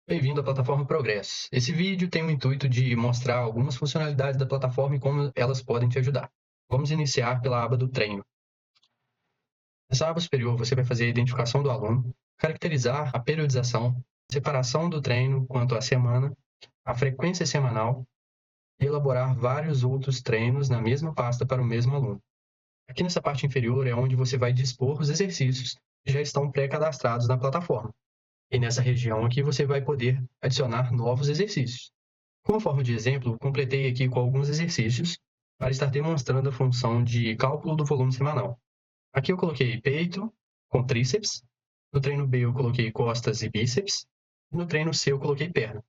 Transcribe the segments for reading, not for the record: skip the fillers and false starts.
Bem-vindo à plataforma Progresso. Esse vídeo tem o intuito de mostrar algumas funcionalidades da plataforma e como elas podem te ajudar. Vamos iniciar pela aba do treino. Nessa aba superior, você vai fazer a identificação do aluno, caracterizar a periodização, separação do treino quanto à semana, a frequência semanal e elaborar vários outros treinos na mesma pasta para o mesmo aluno. Aqui nessa parte inferior é onde você vai dispor os exercícios que já estão pré-cadastrados na plataforma. E nessa região aqui você vai poder adicionar novos exercícios. Como forma de exemplo, completei aqui com alguns exercícios para estar demonstrando a função de cálculo do volume semanal. Aqui eu coloquei peito com tríceps, no treino B eu coloquei costas e bíceps, e no treino C eu coloquei perna.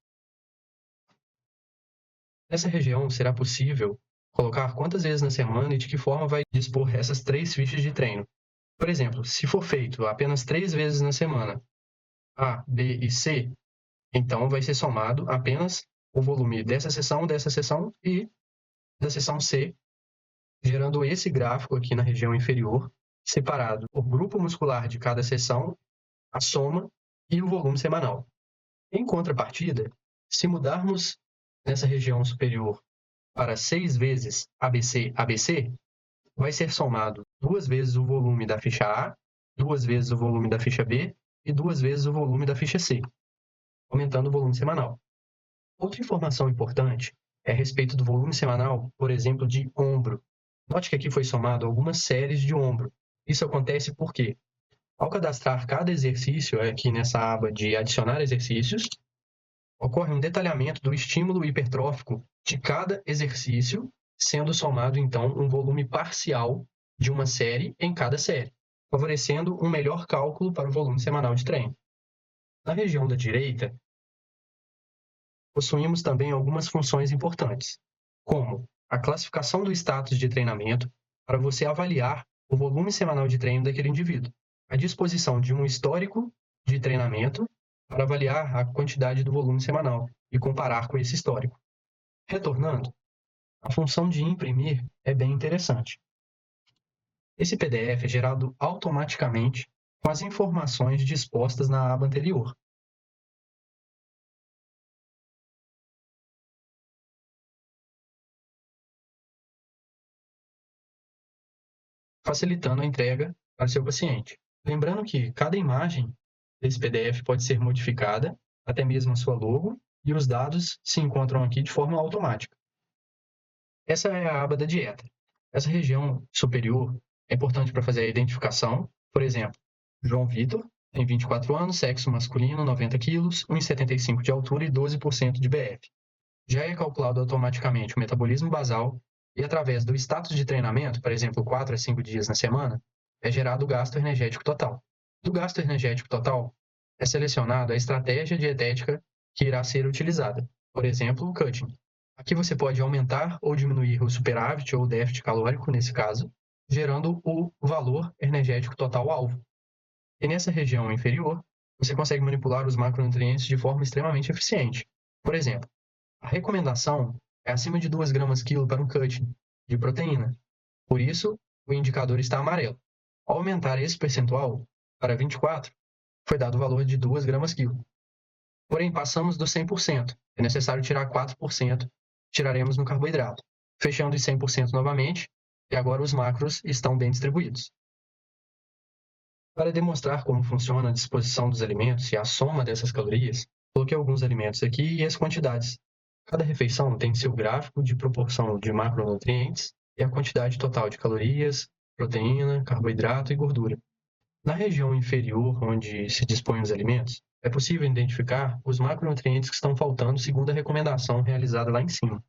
Nessa região será possível colocar quantas vezes na semana e de que forma vai dispor essas 3 fichas de treino. Por exemplo, se for feito apenas 3 vezes na semana, A, B e C, então vai ser somado apenas o volume dessa sessão e da sessão C, gerando esse gráfico aqui na região inferior, separado por grupo muscular de cada sessão, a soma e o volume semanal. Em contrapartida, se mudarmos nessa região superior para 6 vezes ABC, ABC, vai ser somado 2 vezes o volume da ficha A, 2 vezes o volume da ficha B e 2 vezes o volume da ficha C, aumentando o volume semanal. Outra informação importante é a respeito do volume semanal, por exemplo, de ombro. Note que aqui foi somado algumas séries de ombro. Isso acontece porque, ao cadastrar cada exercício aqui nessa aba de adicionar exercícios, ocorre um detalhamento do estímulo hipertrófico de cada exercício, sendo somado então um volume parcial de uma série em cada série, favorecendo um melhor cálculo para o volume semanal de treino. Na região da direita, possuímos também algumas funções importantes, como a classificação do status de treinamento para você avaliar o volume semanal de treino daquele indivíduo, a disposição de um histórico de treinamento para avaliar a quantidade do volume semanal e comparar com esse histórico. Retornando, a função de imprimir é bem interessante. Esse PDF é gerado automaticamente com as informações dispostas na aba anterior. Facilitando a entrega para seu paciente. Lembrando que cada imagem desse PDF pode ser modificada, até mesmo a sua logo, e os dados se encontram aqui de forma automática. Essa é a aba da dieta. Essa região superior é importante para fazer a identificação. Por exemplo, João Vitor tem 24 anos, sexo masculino, 90 quilos, 1,75 de altura e 12% de BF. Já é calculado automaticamente o metabolismo basal e, através do status de treinamento, por exemplo, 4 a 5 dias na semana, é gerado o gasto energético total. Do gasto energético total, é selecionada a estratégia dietética que irá ser utilizada, por exemplo, o cutting. Aqui você pode aumentar ou diminuir o superávit ou o déficit calórico, nesse caso, gerando o valor energético total alvo. E nessa região inferior, você consegue manipular os macronutrientes de forma extremamente eficiente. Por exemplo, a recomendação é acima de 2 gramas quilo para um cutting de proteína. Por isso, o indicador está amarelo. Ao aumentar esse percentual para 24, foi dado o valor de 2 gramas quilo. Porém, passamos do 100%. É necessário tirar 4%, tiraremos no carboidrato. Fechando em 100% novamente, e agora os macros estão bem distribuídos. Para demonstrar como funciona a disposição dos alimentos e a soma dessas calorias, coloquei alguns alimentos aqui e as quantidades. Cada refeição tem seu gráfico de proporção de macronutrientes e a quantidade total de calorias, proteína, carboidrato e gordura. Na região inferior, onde se dispõem os alimentos, é possível identificar os macronutrientes que estão faltando segundo a recomendação realizada lá em cima.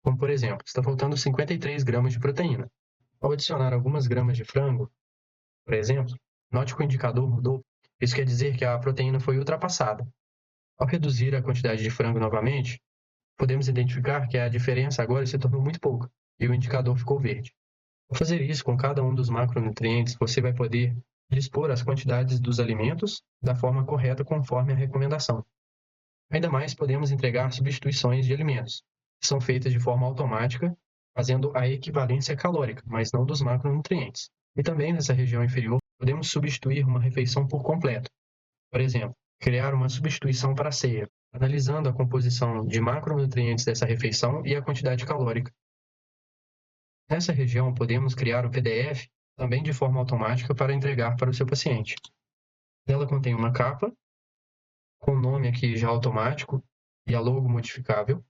Como, por exemplo, está faltando 53 gramas de proteína. Ao adicionar algumas gramas de frango, por exemplo, note que o indicador mudou. Isso quer dizer que a proteína foi ultrapassada. Ao reduzir a quantidade de frango novamente, podemos identificar que a diferença agora se tornou muito pouca e o indicador ficou verde. Ao fazer isso com cada um dos macronutrientes, você vai poder dispor as quantidades dos alimentos da forma correta conforme a recomendação. Ainda mais, podemos entregar substituições de alimentos, que são feitas de forma automática, fazendo a equivalência calórica, mas não dos macronutrientes. E também nessa região inferior, podemos substituir uma refeição por completo. Por exemplo, criar uma substituição para a ceia, analisando a composição de macronutrientes dessa refeição e a quantidade calórica. Nessa região, podemos criar o PDF também de forma automática para entregar para o seu paciente. Ela contém uma capa, com o nome aqui já automático e a logo modificável,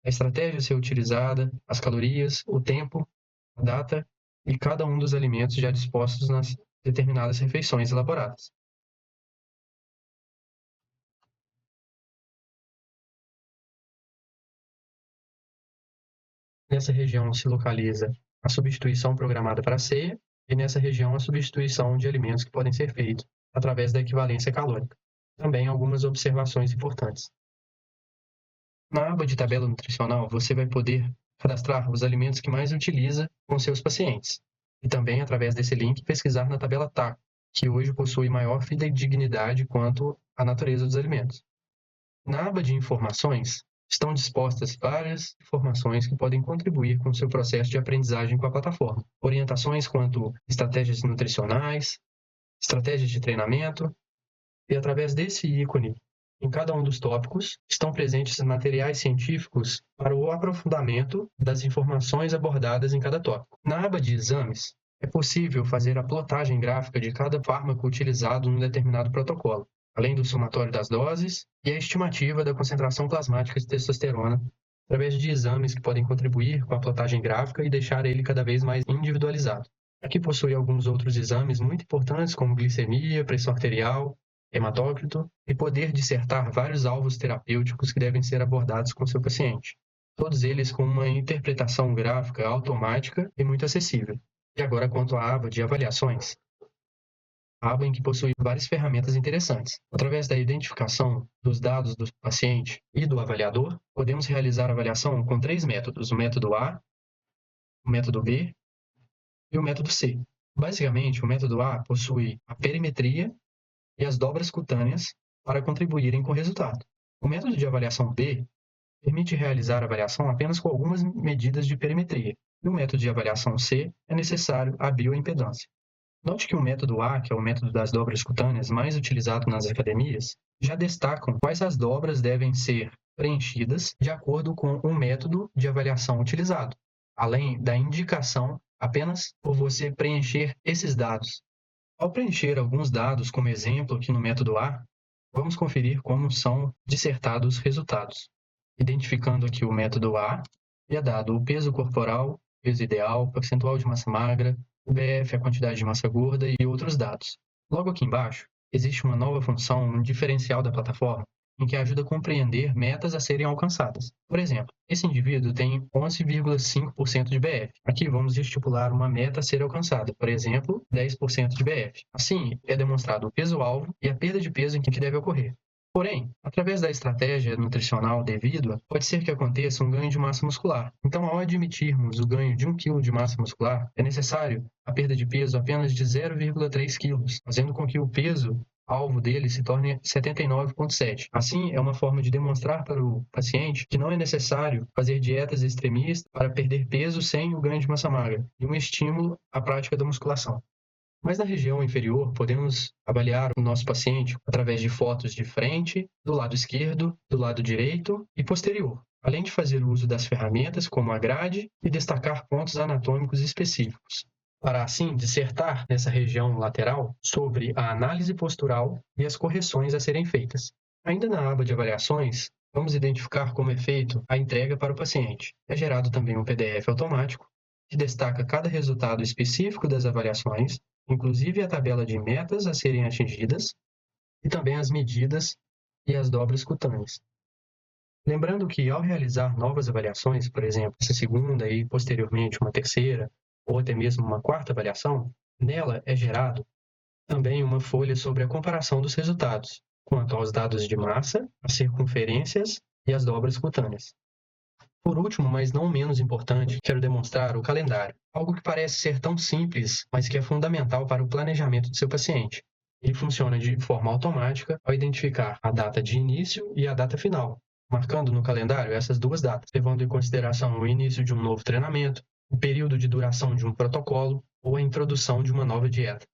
a estratégia a ser utilizada, as calorias, o tempo, a data e cada um dos alimentos já dispostos nas determinadas refeições elaboradas. Nessa região se localiza a substituição programada para a ceia e nessa região a substituição de alimentos que podem ser feitos através da equivalência calórica. Também algumas observações importantes. Na aba de tabela nutricional, você vai poder cadastrar os alimentos que mais utiliza com seus pacientes e também, através desse link, pesquisar na tabela TAC, que hoje possui maior fidedignidade quanto à natureza dos alimentos. Na aba de informações, estão dispostas várias informações que podem contribuir com o seu processo de aprendizagem com a plataforma. Orientações quanto estratégias nutricionais, estratégias de treinamento, e através desse ícone, em cada um dos tópicos, estão presentes materiais científicos para o aprofundamento das informações abordadas em cada tópico. Na aba de exames, é possível fazer a plotagem gráfica de cada fármaco utilizado num determinado protocolo, além do somatório das doses e a estimativa da concentração plasmática de testosterona, através de exames que podem contribuir com a plotagem gráfica e deixar ele cada vez mais individualizado. Aqui possui alguns outros exames muito importantes, como glicemia, pressão arterial, hematócrito, e poder dissertar vários alvos terapêuticos que devem ser abordados com seu paciente. Todos eles com uma interpretação gráfica automática e muito acessível. E agora quanto à aba de avaliações, aba em que possui várias ferramentas interessantes. Através da identificação dos dados do paciente e do avaliador, podemos realizar a avaliação com 3 métodos: o método A, o método B e o método C. Basicamente, o método A possui a perimetria e as dobras cutâneas para contribuírem com o resultado. O método de avaliação B permite realizar a avaliação apenas com algumas medidas de perimetria, e o método de avaliação C é necessário a bioimpedância. Note que o método A, que é o método das dobras cutâneas mais utilizado nas academias, já destacam quais as dobras devem ser preenchidas de acordo com o método de avaliação utilizado, além da indicação apenas por você preencher esses dados. Ao preencher alguns dados, como exemplo aqui no método A, vamos conferir como são dissertados os resultados. Identificando aqui o método A, é dado o peso corporal, peso ideal, percentual de massa magra, o BF, a quantidade de massa gorda e outros dados. Logo aqui embaixo, existe uma nova função, um diferencial da plataforma, em que ajuda a compreender metas a serem alcançadas. Por exemplo, esse indivíduo tem 11,5% de BF. Aqui vamos estipular uma meta a ser alcançada, por exemplo, 10% de BF. Assim, é demonstrado o peso-alvo e a perda de peso em que deve ocorrer. Porém, através da estratégia nutricional devida, pode ser que aconteça um ganho de massa muscular. Então, ao admitirmos o ganho de 1 kg de massa muscular, é necessário a perda de peso apenas de 0,3 kg, fazendo com que o peso alvo dele se torne 79,7. Assim, é uma forma de demonstrar para o paciente que não é necessário fazer dietas extremistas para perder peso sem o ganho de massa magra, e um estímulo à prática da musculação. Mas na região inferior, podemos avaliar o nosso paciente através de fotos de frente, do lado esquerdo, do lado direito e posterior, além de fazer uso das ferramentas como a grade e destacar pontos anatômicos específicos, para assim dissertar nessa região lateral sobre a análise postural e as correções a serem feitas. Ainda na aba de avaliações, vamos identificar como é feito a entrega para o paciente. É gerado também um PDF automático que destaca cada resultado específico das avaliações, inclusive a tabela de metas a serem atingidas e também as medidas e as dobras cutâneas. Lembrando que, ao realizar novas avaliações, por exemplo, essa segunda e posteriormente uma terceira, ou até mesmo uma quarta avaliação, nela é gerado também uma folha sobre a comparação dos resultados, quanto aos dados de massa, as circunferências e as dobras cutâneas. Por último, mas não menos importante, quero demonstrar o calendário, algo que parece ser tão simples, mas que é fundamental para o planejamento do seu paciente. Ele funciona de forma automática ao identificar a data de início e a data final, marcando no calendário essas duas datas, levando em consideração o início de um novo treinamento, o período de duração de um protocolo ou a introdução de uma nova dieta.